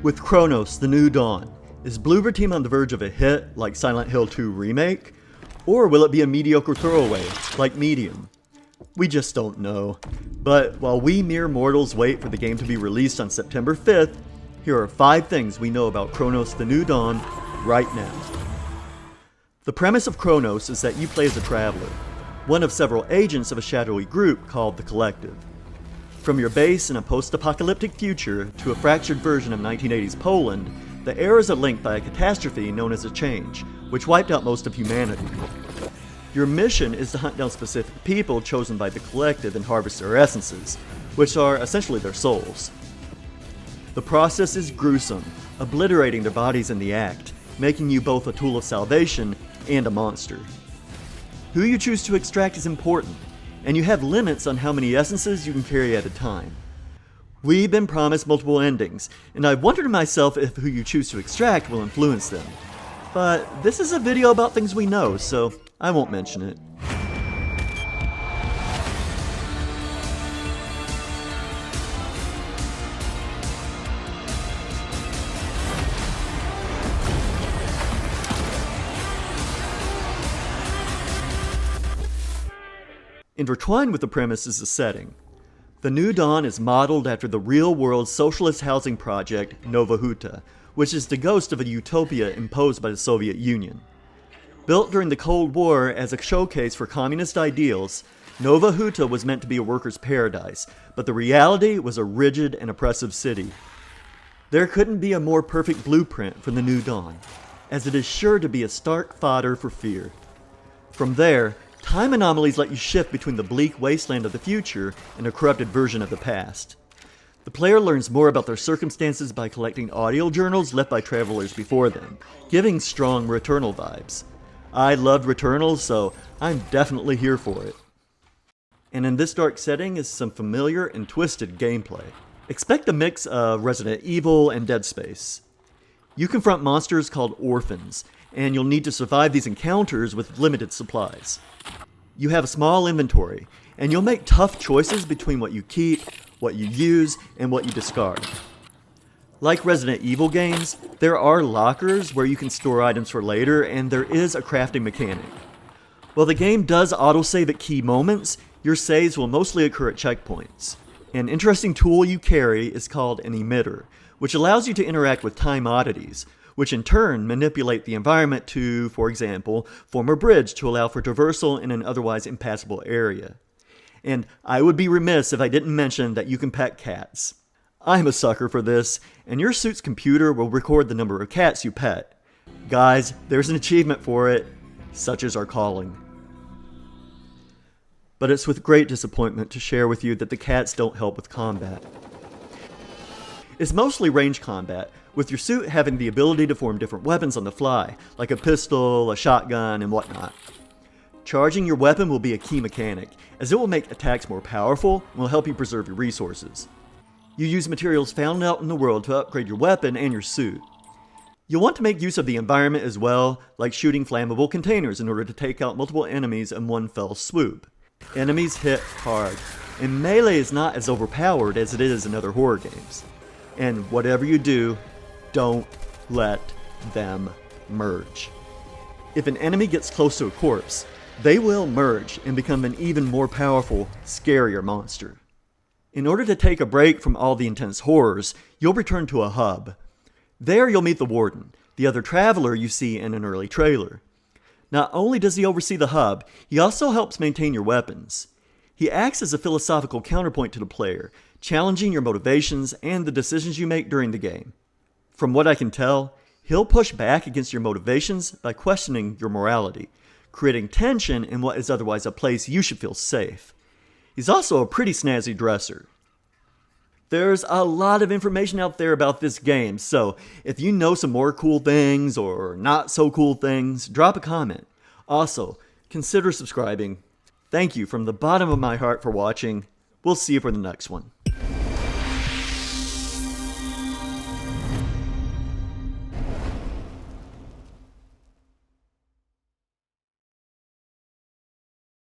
With Cronos, The New Dawn, is Bloober Team on the verge of a hit like Silent Hill 2 Remake? Or will it be a mediocre throwaway, like Medium? We just don't know. But while we mere mortals wait for the game to be released on September 5th, here are 5 things we know about Cronos The New Dawn right now. The premise of Cronos is that you play as a traveler, one of several agents of a shadowy group called the Collective. From your base in a post-apocalyptic future to a fractured version of 1980s Poland, the eras are linked by a catastrophe known as a change, which wiped out most of humanity. Your mission is to hunt down specific people chosen by the Collective and harvest their essences, which are essentially their souls. The process is gruesome, obliterating their bodies in the act, making you both a tool of salvation and a monster. Who you choose to extract is important, and you have limits on how many essences you can carry at a time. We've been promised multiple endings, and I've wondered to myself if who you choose to extract will influence them. But this is a video about things we know, so I won't mention it. Intertwined with the premise is the setting. The New Dawn is modeled after the real-world socialist housing project Nova Huta, which is the ghost of a utopia imposed by the Soviet Union. Built during the Cold War as a showcase for communist ideals, Nova Huta was meant to be a worker's paradise, but the reality was a rigid and oppressive city. There couldn't be a more perfect blueprint for the New Dawn, as it is sure to be a stark fodder for fear. From there, time anomalies let you shift between the bleak wasteland of the future and a corrupted version of the past. The player learns more about their circumstances by collecting audio journals left by travelers before them, giving strong Returnal vibes. I loved Returnal, so I'm definitely here for it. And in this dark setting is some familiar and twisted gameplay. Expect a mix of Resident Evil and Dead Space. You confront monsters called orphans, and you'll need to survive these encounters with limited supplies. You have a small inventory, and you'll make tough choices between what you keep, what you use, and what you discard. Like Resident Evil games, there are lockers where you can store items for later, and there is a crafting mechanic. While the game does autosave at key moments, your saves will mostly occur at checkpoints. An interesting tool you carry is called an emitter, which allows you to interact with time oddities, which in turn manipulate the environment to, for example, form a bridge to allow for traversal in an otherwise impassable area. And I would be remiss if I didn't mention that you can pet cats. I'm a sucker for this, and your suit's computer will record the number of cats you pet. Guys, there's an achievement for it. Such is our calling. But it's with great disappointment to share with you that the cats don't help with combat. It's mostly range combat, with your suit having the ability to form different weapons on the fly, like a pistol, a shotgun, and whatnot. Charging your weapon will be a key mechanic, as it will make attacks more powerful and will help you preserve your resources. You use materials found out in the world to upgrade your weapon and your suit. You'll want to make use of the environment as well, like shooting flammable containers in order to take out multiple enemies in one fell swoop. Enemies hit hard, and melee is not as overpowered as it is in other horror games. And whatever you do, don't let them merge. If an enemy gets close to a corpse, they will merge and become an even more powerful, scarier monster. In order to take a break from all the intense horrors, you'll return to a hub. There you'll meet the Warden, the other traveler you see in an early trailer. Not only does he oversee the hub, he also helps maintain your weapons. He acts as a philosophical counterpoint to the player, challenging your motivations and the decisions you make during the game. From what I can tell, he'll push back against your motivations by questioning your morality, creating tension in what is otherwise a place you should feel safe. He's also a pretty snazzy dresser. There's a lot of information out there about this game, so if you know some more cool things or not so cool things, drop a comment. Also, consider subscribing. Thank you from the bottom of my heart for watching. We'll see you for the next one.